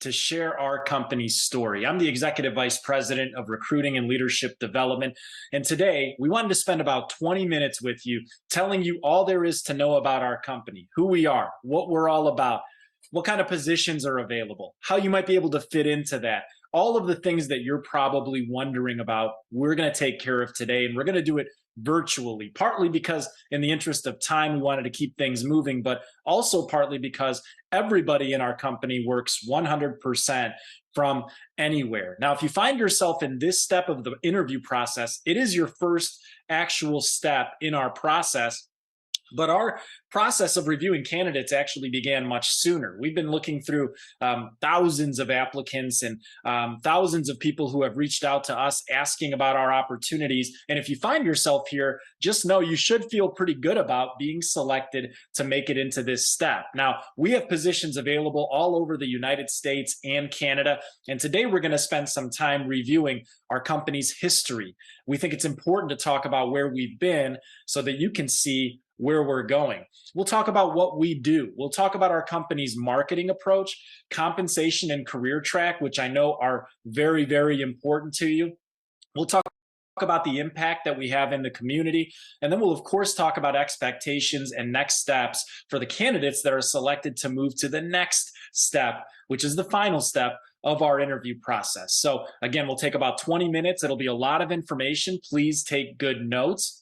to share our company's story. I'm the Executive Vice President of Recruiting and Leadership Development. And today we wanted to spend about 20 minutes with you telling you all there is to know about our company, who we are, what we're all about, what kind of positions are available, how you might be able to fit into that. All of the things that you're probably wondering about, we're going to take care of today, and we're going to do it virtually, partly because in the interest of time, we wanted to keep things moving, but also partly because everybody in our company works 100% from anywhere. Now, if you find yourself in this step of the interview process, it is your first actual step in our process. But our process of reviewing candidates actually began much sooner. We've been looking through thousands of applicants and thousands of people who have reached out to us asking about our opportunities. And if you find yourself here, just know you should feel pretty good about being selected to make it into this step. Now, we have positions available all over the United States and Canada. And today we're going to spend some time reviewing our company's history. We think it's important to talk about where we've been so that you can see where we're going. We'll talk about what we do. We'll talk about our company's marketing approach, compensation and career track, which I know are very, very important to you. We'll talk about the impact that we have in the community. And then we'll, of course, talk about expectations and next steps for the candidates that are selected to move to the next step, which is the final step of our interview process. So again, we'll take about 20 minutes. It'll be a lot of information. Please take good notes.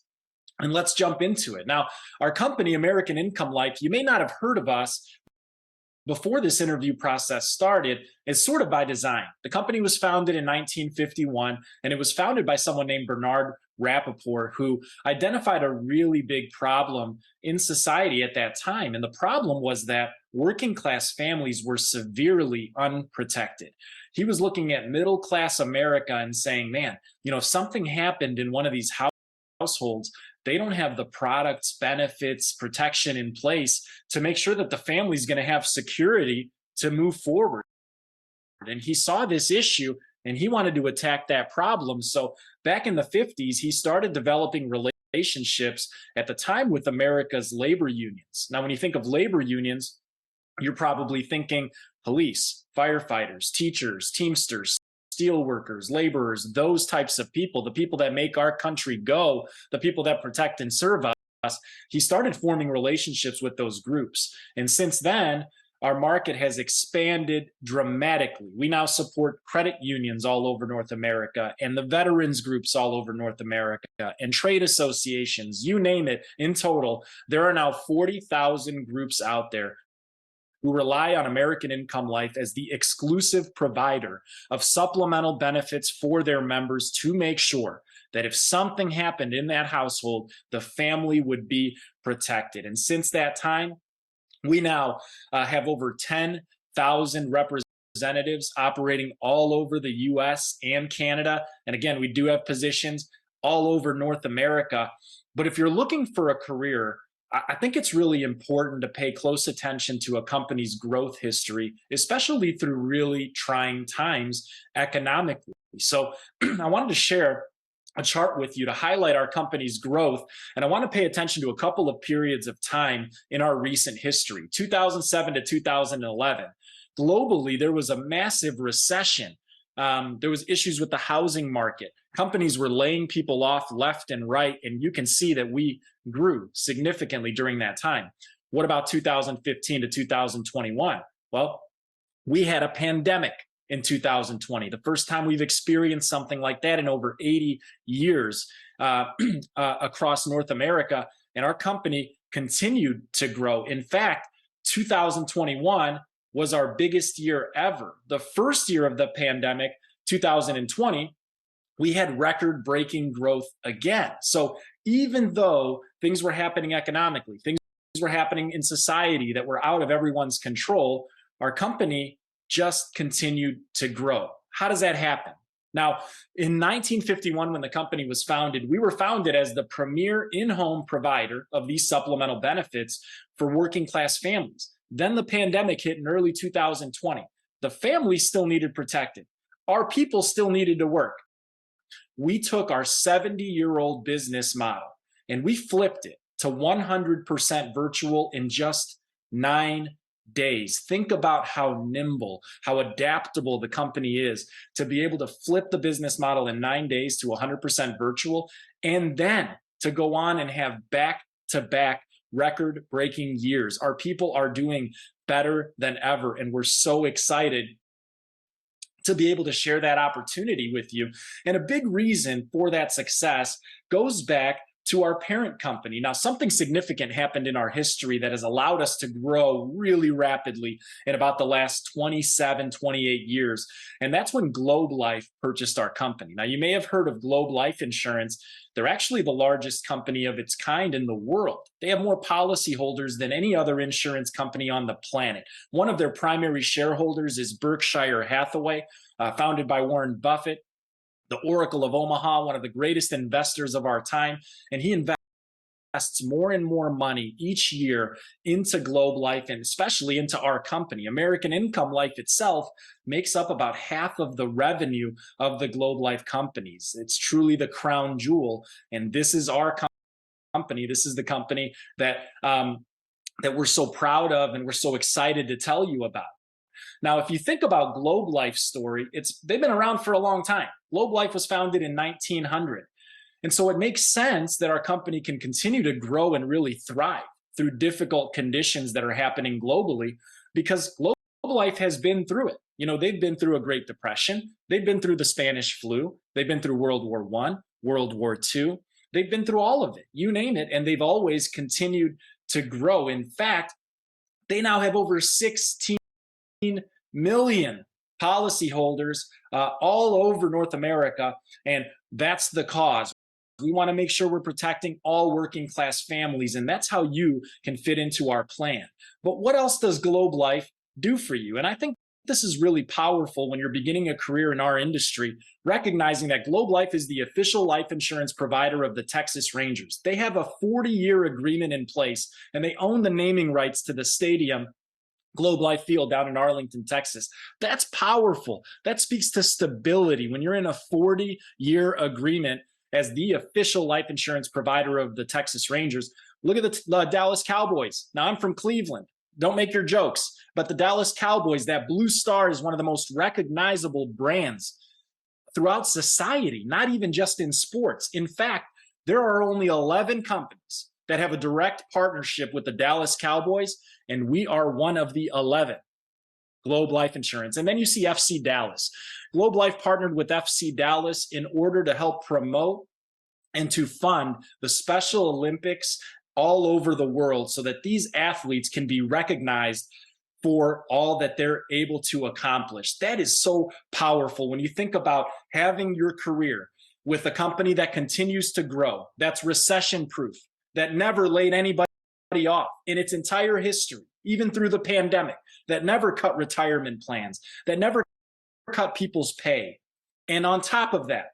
And let's jump into it. Now, our company, American Income Life, you may not have heard of us before this interview process started. It's sort of by design. The company was founded in 1951, and it was founded by someone named Bernard Rappaport, who identified a really big problem in society at that time. And the problem was that working class families were severely unprotected. He was looking at middle class America and saying, man, if something happened in one of these households, they don't have the products, benefits, protection in place to make sure that the family's going to have security to move forward. And he saw this issue and he wanted to attack that problem. So back in the 50s, he started developing relationships at the time with America's labor unions. Now, when you think of labor unions, you're probably thinking police, firefighters, teachers, Teamsters, steel workers, laborers, those types of people, the people that make our country go, the people that protect and serve us. He started forming relationships with those groups. And since then, our market has expanded dramatically. We now support credit unions all over North America and the veterans groups all over North America and trade associations, you name it. In total, there are now 40,000 groups out there who rely on American Income Life as the exclusive provider of supplemental benefits for their members to make sure that if something happened in that household, the family would be protected. And since that time, we now have over 10,000 representatives operating all over the US and Canada. And again, we do have positions all over North America. But if you're looking for a career, I think it's really important to pay close attention to a company's growth history, especially through really trying times economically. So I wanted to share a chart with you to highlight our company's growth. And I want to pay attention to a couple of periods of time in our recent history, 2007 to 2011. Globally, there was a massive recession. There was issues with the housing market. Companies were laying people off left and right, and you can see that we grew significantly during that time. What about 2015 to 2021? Well, we had a pandemic in 2020, the first time we've experienced something like that in over 80 years across North America, and our company continued to grow. In fact, 2021 was our biggest year ever. The first year of the pandemic, 2020, we had record-breaking growth again. So even though things were happening economically, things were happening in society that were out of everyone's control, our company just continued to grow. How does that happen? Now, in 1951, when the company was founded, we were founded as the premier in-home provider of these supplemental benefits for working class families. Then the pandemic hit in early 2020. The family still needed protected. Our people still needed to work. We took our 70-year-old business model and we flipped it to 100% virtual in just 9 days. Think about how nimble, how adaptable the company is to be able to flip the business model in 9 days to 100% virtual, and then to go on and have back to back record breaking years. Our people are doing better than ever, and we're so excited to be able to share that opportunity with you. And a big reason for that success goes back to our parent company. Now, something significant happened in our history that has allowed us to grow really rapidly in about the last 27, 28 years. And that's when Globe Life purchased our company. Now, you may have heard of Globe Life Insurance. They're actually the largest company of its kind in the world. They have more policyholders than any other insurance company on the planet. One of their primary shareholders is Berkshire Hathaway, founded by Warren Buffett, the Oracle of Omaha, one of the greatest investors of our time. And he invests more and more money each year into Globe Life, and especially into our company. American Income Life itself makes up about half of the revenue of the Globe Life companies. It's truly the crown jewel. And this is our company. This is the company that we're so proud of and we're so excited to tell you about. Now, if you think about Globe Life's story, they've been around for a long time. Globe Life was founded in 1900. And so it makes sense that our company can continue to grow and really thrive through difficult conditions that are happening globally, because Globe Life has been through it. You know, they've been through a Great Depression. They've been through the Spanish flu. They've been through World War I, World War II. They've been through all of it, you name it, and they've always continued to grow. In fact, they now have over 16 million policyholders all over North America, and that's the cause. We want to make sure we're protecting all working class families, and that's how you can fit into our plan. But what else does Globe Life do for you? And I think this is really powerful when you're beginning a career in our industry, recognizing that Globe Life is the official life insurance provider of the Texas Rangers. They have a 40-year agreement in place, and they own the naming rights to the stadium, Globe Life Field, down in Arlington, Texas. That's powerful. That speaks to stability. When you're in a 40-year agreement as the official life insurance provider of the Texas Rangers, look at the Dallas Cowboys. Now, I'm from Cleveland. Don't make your jokes, but the Dallas Cowboys, that blue star is one of the most recognizable brands throughout society, not even just in sports. In fact, there are only 11 companies that have a direct partnership with the Dallas Cowboys, and we are one of the 11, Globe Life Insurance. And then you see FC Dallas. Globe Life partnered with FC Dallas in order to help promote and to fund the Special Olympics all over the world, so that these athletes can be recognized for all that they're able to accomplish. That is so powerful when you think about having your career with a company that continues to grow, that's recession proof, that never laid anybody off in its entire history, even through the pandemic, that never cut retirement plans, that never cut people's pay. And on top of that,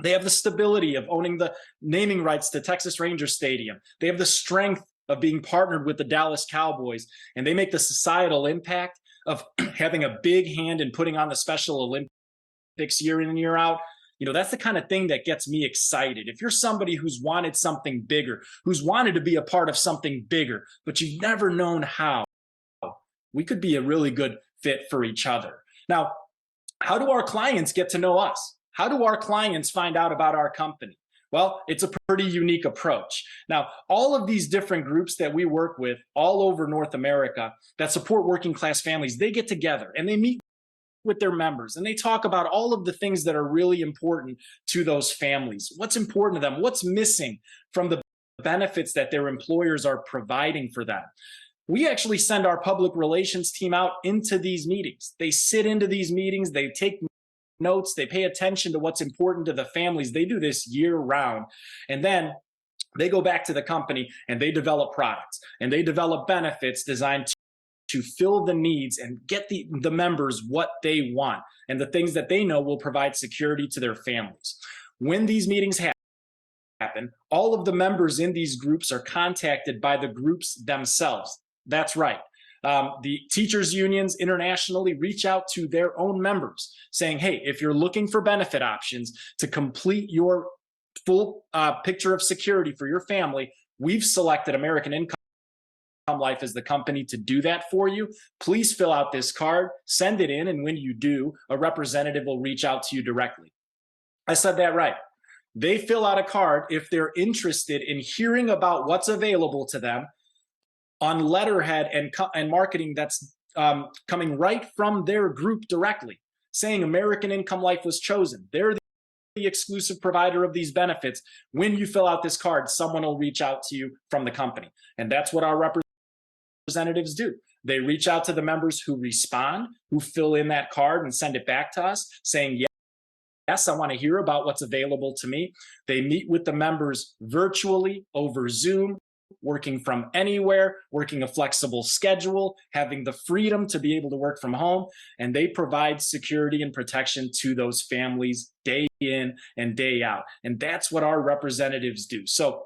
they have the stability of owning the naming rights to Texas Ranger Stadium. They have the strength of being partnered with the Dallas Cowboys, and they make the societal impact of having a big hand in putting on the Special Olympics year in and year out. You know, that's the kind of thing that gets me excited. If you're somebody who's wanted something bigger, who's wanted to be a part of something bigger, but you've never known how, we could be a really good fit for each other. Now, how do our clients get to know us? How do our clients find out about our company? Well, it's a pretty unique approach. Now, all of these different groups that we work with all over North America that support working class families, they get together and they meet with their members and they talk about all of the things that are really important to those families. What's important to them? What's missing from the benefits that their employers are providing for them? We actually send our public relations team out into these meetings. They sit into these meetings, they take notes, they pay attention to what's important to the families. They do this year round. And then they go back to the company and they develop products and they develop benefits designed to fill the needs and get the members what they want and the things that they know will provide security to their families. When these meetings happen, all of the members in these groups are contacted by the groups themselves. That's right. The teachers unions internationally reach out to their own members saying, hey, if you're looking for benefit options to complete your full picture of security for your family, we've selected American Income Life is the company to do that for you. Please fill out this card, send it in, and when you do, a representative will reach out to you directly. I said that right. They fill out a card if they're interested in hearing about what's available to them on letterhead and marketing that's coming right from their group directly, saying American Income Life was chosen. They're the exclusive provider of these benefits. When you fill out this card, someone will reach out to you from the company. And that's what our representatives do. They reach out to the members who respond, who fill in that card and send it back to us saying, yes, I want to hear about what's available to me. They meet with the members virtually over Zoom, working from anywhere, working a flexible schedule, having the freedom to be able to work from home, and they provide security and protection to those families day in and day out. And that's what our representatives do. So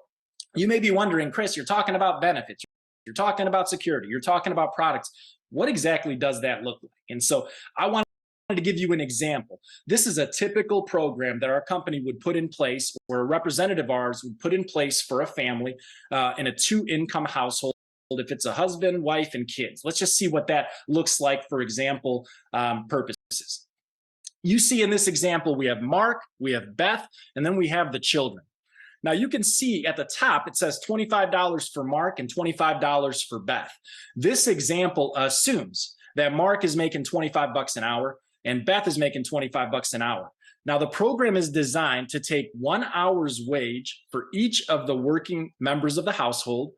you may be wondering, Chris, you're talking about benefits, you're talking about security, you're talking about products. What exactly does that look like? And so I want to give you an example. This is a typical program that our company would put in place, or a representative of ours would put in place for a family in a 2-income household. If it's a husband, wife, and kids, let's just see what that looks like for example purposes. You see in this example, we have Mark, we have Beth, and then we have the children. Now you can see at the top, it says $25 for Mark and $25 for Beth. This example assumes that Mark is making 25 bucks an hour and Beth is making 25 bucks an hour. Now the program is designed to take 1 hour's wage for each of the working members of the household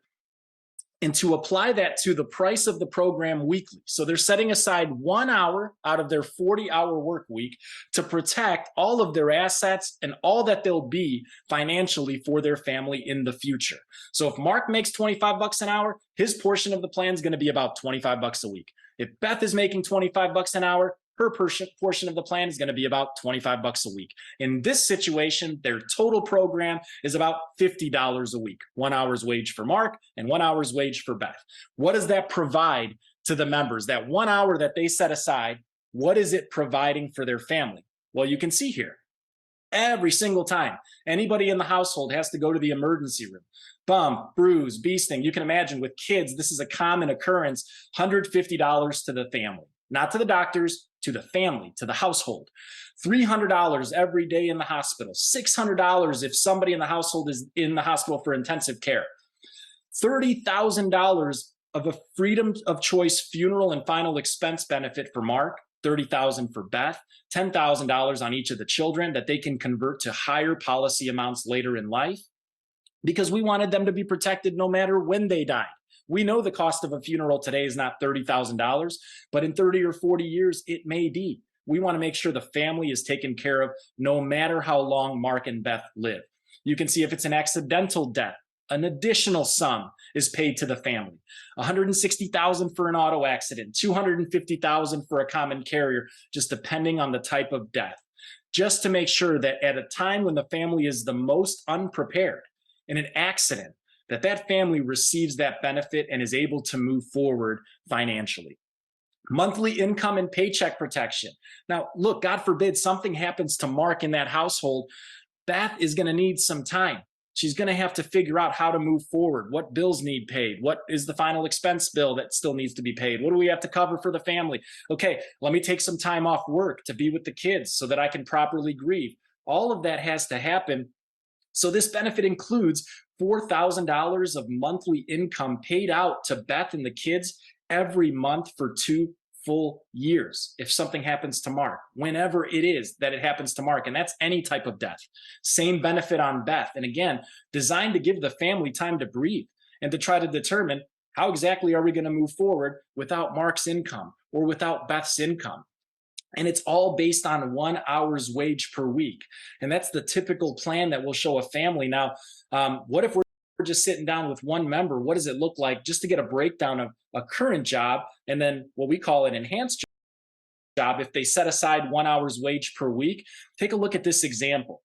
and to apply that to the price of the program weekly. So they're setting aside 1 hour out of their 40-hour work week to protect all of their assets and all that they'll be financially for their family in the future. So if Mark makes 25 bucks an hour, his portion of the plan is going to be about 25 bucks a week. If Beth is making 25 bucks an hour, her portion of the plan is going to be about 25 bucks a week. In this situation, their total program is about $50 a week, 1 hour's wage for Mark and 1 hour's wage for Beth. What does that provide to the members? That 1 hour that they set aside, what is it providing for their family? Well, you can see here, every single time anybody in the household has to go to the emergency room, bump, bruise, bee sting, you can imagine with kids, this is a common occurrence, $150 to the family, not to the doctors, to the family, to the household. $300 every day in the hospital, $600 if somebody in the household is in the hospital for intensive care, $30,000 of a freedom of choice funeral and final expense benefit for Mark, $30,000 for Beth, $10,000 on each of the children that they can convert to higher policy amounts later in life, because we wanted them to be protected no matter when they died. We know the cost of a funeral today is not $30,000, but in 30 or 40 years, it may be. We want to make sure the family is taken care of no matter how long Mark and Beth live. You can see if it's an accidental death, an additional sum is paid to the family. $160,000 for an auto accident, $250,000 for a common carrier, just depending on the type of death. Just to make sure that at a time when the family is the most unprepared in an accident, that family receives that benefit and is able to move forward financially. Monthly income and paycheck protection. Now, look, God forbid something happens to Mark in that household, Beth is going to need some time. She's going to have to figure out how to move forward. What bills need paid? What is the final expense bill that still needs to be paid? What do we have to cover for the family? Okay, let me take some time off work to be with the kids so that I can properly grieve. All of that has to happen. So this benefit includes $4,000 of monthly income paid out to Beth and the kids every month for 2 full years. If something happens to Mark, whenever it is that it happens to Mark, and that's any type of death, same benefit on Beth. And again, designed to give the family time to breathe and to try to determine how exactly are we going to move forward without Mark's income or without Beth's income. And it's all based on 1 hour's wage per week. And that's the typical plan that will show a family. Now, what if we're just sitting down with one member? What does it look like just to get a breakdown of a current job and then what we call an enhanced job if they set aside 1 hour's wage per week? Take a look at this example.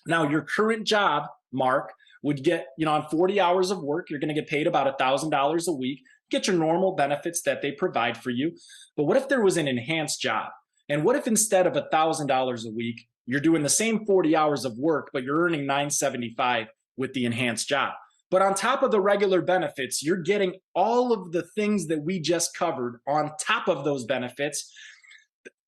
Now, your current job, Mark, would get, on 40 hours of work, you're going to get paid about $1,000 a week, get your normal benefits that they provide for you. But what if there was an enhanced job? And what if instead of $1,000 a week, you're doing the same 40 hours of work, but you're earning $975 with the enhanced job? But on top of the regular benefits, you're getting all of the things that we just covered on top of those benefits: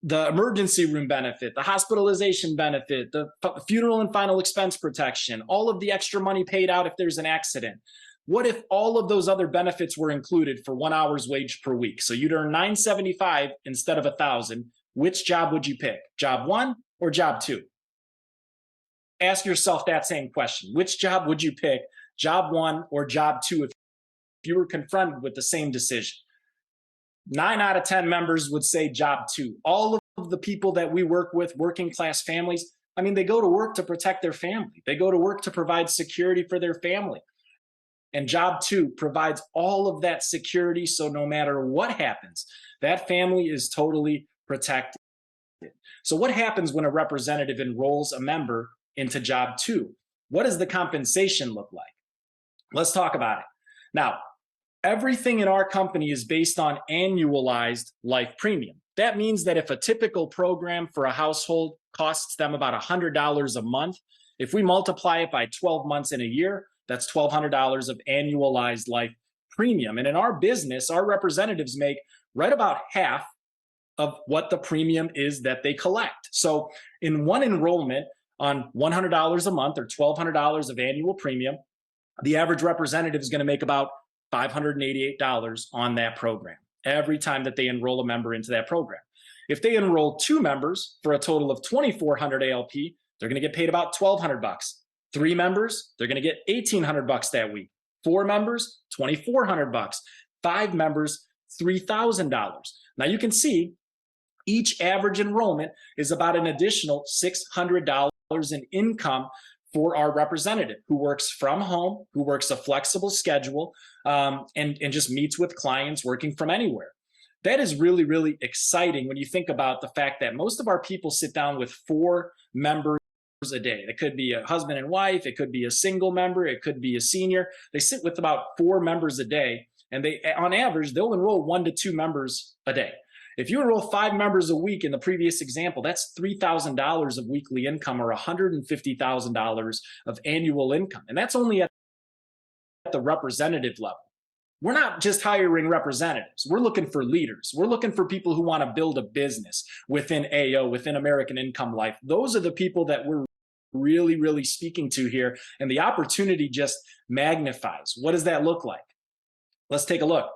the emergency room benefit, the hospitalization benefit, the funeral and final expense protection, all of the extra money paid out if there's an accident. What if all of those other benefits were included for 1 hour's wage per week? So you'd earn $975 instead of $1,000. Which job would you pick? Job 1 or job 2? Ask yourself that same question. Which job would you pick? Job 1 or job 2 if you were confronted with the same decision? 9 out of 10 members would say job 2. All of the people that we work with, working class families, I mean, they go to work to protect their family. They go to work to provide security for their family. And job 2 provides all of that security. So no matter what happens, that family is totally protected. So what happens when a representative enrolls a member into job 2? What does the compensation look like? Let's talk about it. Now, everything in our company is based on annualized life premium. That means that if a typical program for a household costs them about $100 a month, if we multiply it by 12 months in a year, that's $1,200 of annualized life premium. And in our business, our representatives make right about half of what the premium is that they collect. So in one enrollment on $100 a month or $1,200 of annual premium, the average representative is going to make about $588 on that program every time that they enroll a member into that program. If they enroll 2 members for a total of 2,400 ALP, they're going to get paid about $1,200. 3 members, they're going to get $1,800 that week. 4 members, $2,400. 5 members, $3,000. Now you can see each average enrollment is about an additional $600 in income for our representative who works from home, who works a flexible schedule, and just meets with clients working from anywhere. That is really, really exciting when you think about the fact that most of our people sit down with 4 members a day. It could be a husband and wife, it could be a single member, it could be a senior. They sit with about 4 members a day, and they, on average, they'll enroll 1 to 2 members a day. If you enroll 5 members a week in the previous example, that's $3,000 of weekly income or $150,000 of annual income. And that's only at the representative level. We're not just hiring representatives. We're looking for leaders. We're looking for people who want to build a business within AO, within American Income Life. Those are the people that we're really, really speaking to here. And the opportunity just magnifies. What does that look like? Let's take a look.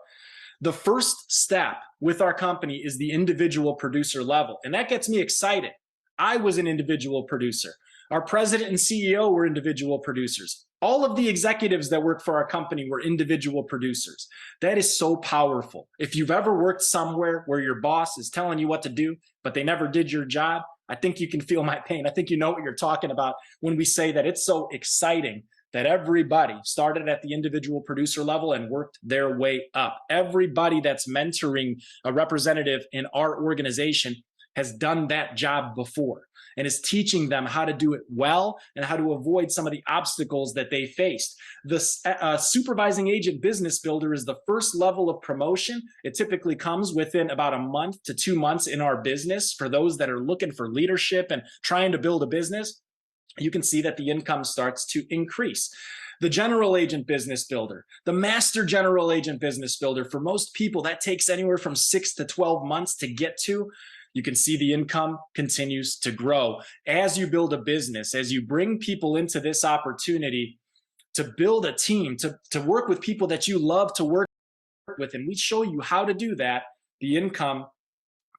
The first step with our company is the individual producer level. And that gets me excited. I was an individual producer. Our president and CEO were individual producers. All of the executives that work for our company were individual producers. That is so powerful. If you've ever worked somewhere where your boss is telling you what to do, but they never did your job, I think you can feel my pain. I think you know what you're talking about when we say that it's so exciting that everybody started at the individual producer level and worked their way up. Everybody that's mentoring a representative in our organization has done that job before and is teaching them how to do it well and how to avoid some of the obstacles that they faced. The supervising agent business builder is the first level of promotion. It typically comes within about a month to 2 months in our business for those that are looking for leadership and trying to build a business. You can see that the income starts to increase. The general agent business builder, the master general agent business builder, for most people, that takes anywhere from 6 to 12 months to get to. You can see the income continues to grow. As you build a business, as you bring people into this opportunity to build a team, to work with people that you love to work with, and we show you how to do that, the income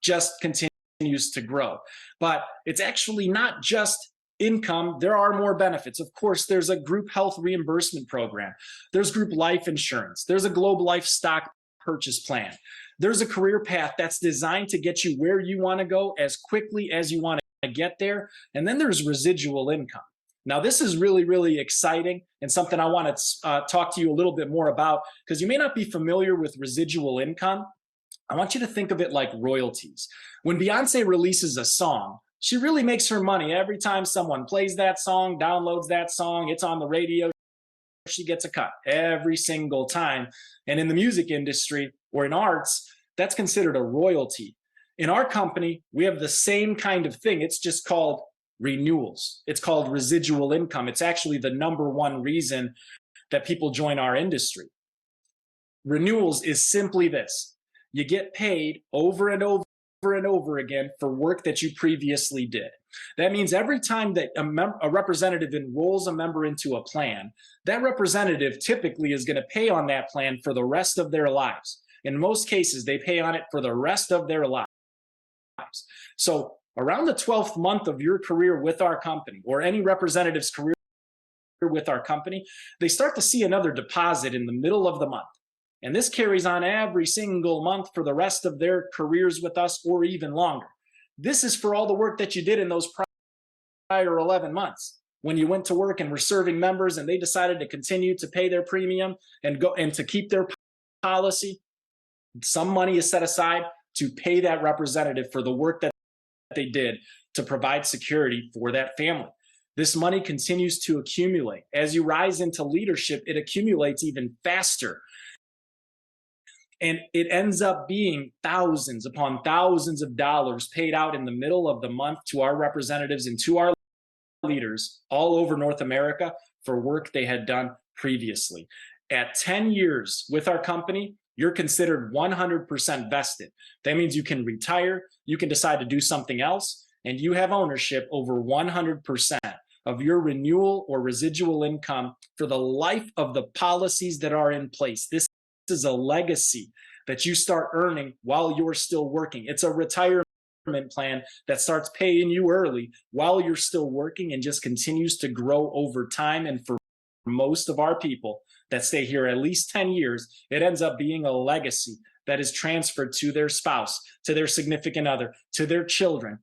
just continues to grow. But it's actually not just income. There are more benefits. Of course, there's a group health reimbursement program. There's group life insurance. There's a Globe Life stock purchase plan. There's a career path that's designed to get you where you want to go as quickly as you want to get there. And then there's residual income. Now, this is really, really exciting and something I want to talk to you a little bit more about, because you may not be familiar with residual income. I want you to think of it like royalties. When Beyonce releases a song, she really makes her money every time someone plays that song, downloads that song, it's on the radio. She gets a cut every single time. And in the music industry or in arts, that's considered a royalty. In our company, we have the same kind of thing. It's just called renewals. It's called residual income. It's actually the #1 reason that people join our industry. Renewals is simply this: you get paid over and over and over again for work that you previously did. That means every time that a representative enrolls a member into a plan, that representative typically is going to pay on that plan for the rest of their lives. In most cases, they pay on it for the rest of their lives. So around the 12th month of your career with our company, or any representative's career with our company, they start to see another deposit in the middle of the month. And this carries on every single month for the rest of their careers with us, or even longer. This is for all the work that you did in those prior 11 months when you went to work and were serving members, and they decided to continue to pay their premium and to keep their policy. Some money is set aside to pay that representative for the work that they did to provide security for that family. This money continues to accumulate. As you rise into leadership, it accumulates even faster. And it ends up being thousands upon thousands of dollars paid out in the middle of the month to our representatives and to our leaders all over North America for work they had done previously. At 10 years with our company, you're considered 100% vested. That means you can retire, you can decide to do something else, and you have ownership over 100% of your renewal or residual income for the life of the policies that are in place. This is a legacy that you start earning while you're still working. It's a retirement plan that starts paying you early while you're still working and just continues to grow over time. And for most of our people that stay here at least 10 years, it ends up being a legacy that is transferred to their spouse, to their significant other, to their children,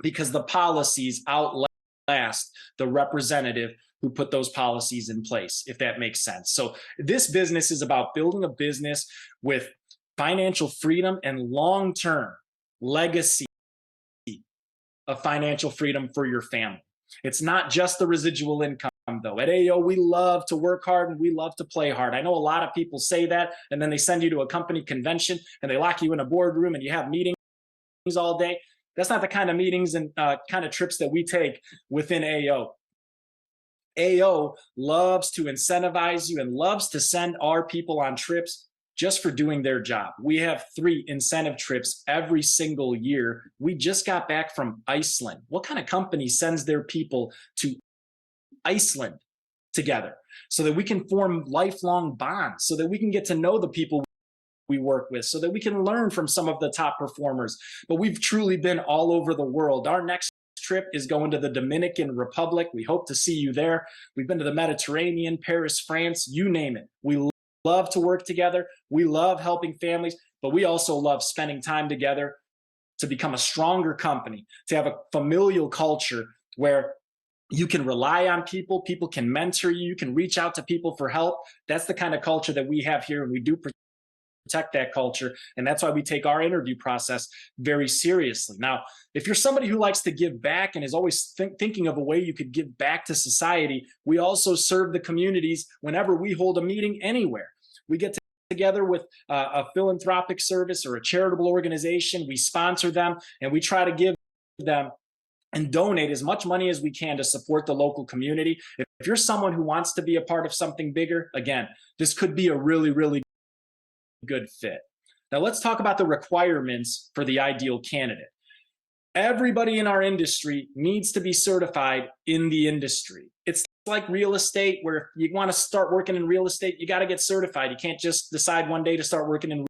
because the policies outlast the representative who put those policies in place, if that makes sense. So this business is about building a business with financial freedom and long-term legacy of financial freedom for your family. It's not just the residual income, though. At AO, we love to work hard and we love to play hard. I know a lot of people say that, and then they send you to a company convention and they lock you in a boardroom and you have meetings all day. That's not the kind of meetings and kind of trips that we take within AO. AO loves to incentivize you and loves to send our people on trips just for doing their job. We have 3 incentive trips every single year. We just got back from Iceland. What kind of company sends their people to Iceland together so that we can form lifelong bonds, so that we can get to know the people we work with, so that we can learn from some of the top performers? But we've truly been all over the world. Our next trip is going to the Dominican Republic. We hope to see you there. We've been to the Mediterranean, Paris, France, you name it. We love to work together. We love helping families, but we also love spending time together to become a stronger company, to have a familial culture where you can rely on people, people can mentor you, you can reach out to people for help. That's the kind of culture that we have here, and we do protect that culture. And that's why we take our interview process very seriously. Now, if you're somebody who likes to give back and is always thinking of a way you could give back to society, we also serve the communities whenever we hold a meeting anywhere. We get together with a philanthropic service or a charitable organization. We sponsor them and we try to give them and donate as much money as we can to support the local community. If you're someone who wants to be a part of something bigger, again, this could be a really, really good fit. Now let's talk about the requirements for the ideal candidate. Everybody in our industry needs to be certified in the industry. It's like real estate, where if you want to start working in real estate, you got to get certified. You can't just decide one day to start working in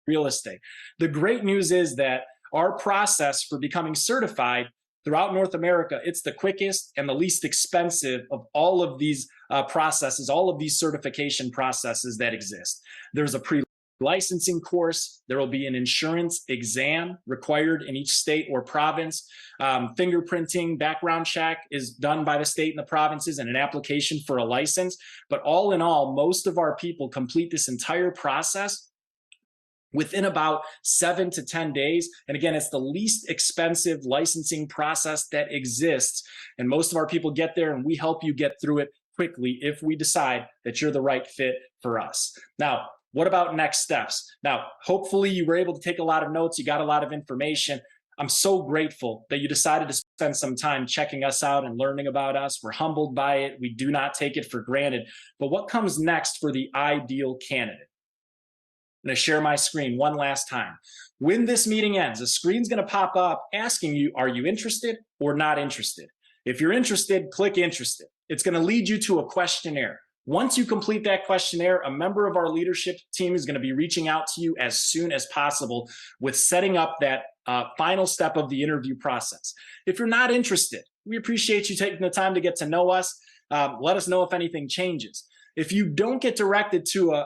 real estate. The great news is that our process for becoming certified throughout North America, it's the quickest and the least expensive of all of these processes, all of these certification processes that exist. There's a pre-licensing course. There will be an insurance exam required in each state or province. Fingerprinting, background check is done by the state and the provinces, and an application for a license. But all in all, most of our people complete this entire process within about 7 to 10 days. And again, it's the least expensive licensing process that exists. And most of our people get there, and we help you get through it quickly if we decide that you're the right fit for us. Now, what about next steps? Now, hopefully you were able to take a lot of notes. You got a lot of information. I'm so grateful that you decided to spend some time checking us out and learning about us. We're humbled by it. We do not take it for granted. But what comes next for the ideal candidate? I'm going to share my screen one last time. When this meeting ends, a screen's going to pop up asking you, are you interested or not interested? If you're interested, click interested. It's going to lead you to a questionnaire. Once you complete that questionnaire, a member of our leadership team is going to be reaching out to you as soon as possible with setting up that final step of the interview process. If you're not interested, we appreciate you taking the time to get to know us. Let us know if anything changes. If you don't get directed to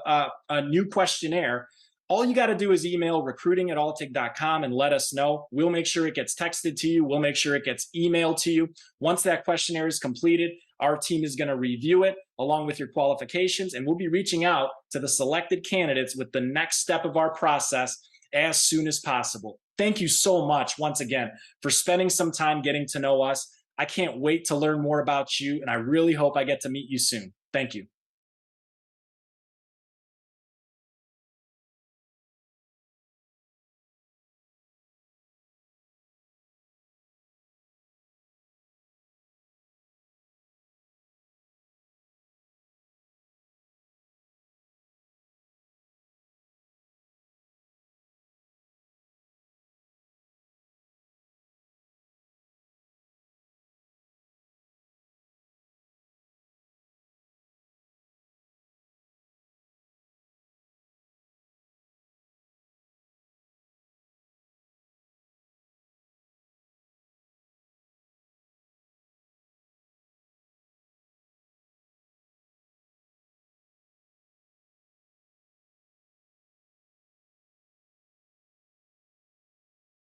a new questionnaire, all you got to do is email recruiting@altig.com and let us know. We'll make sure it gets texted to you. We'll make sure it gets emailed to you. Once that questionnaire is completed, our team is going to review it along with your qualifications, and we'll be reaching out to the selected candidates with the next step of our process as soon as possible. Thank you so much once again for spending some time getting to know us. I can't wait to learn more about you, and I really hope I get to meet you soon. Thank you.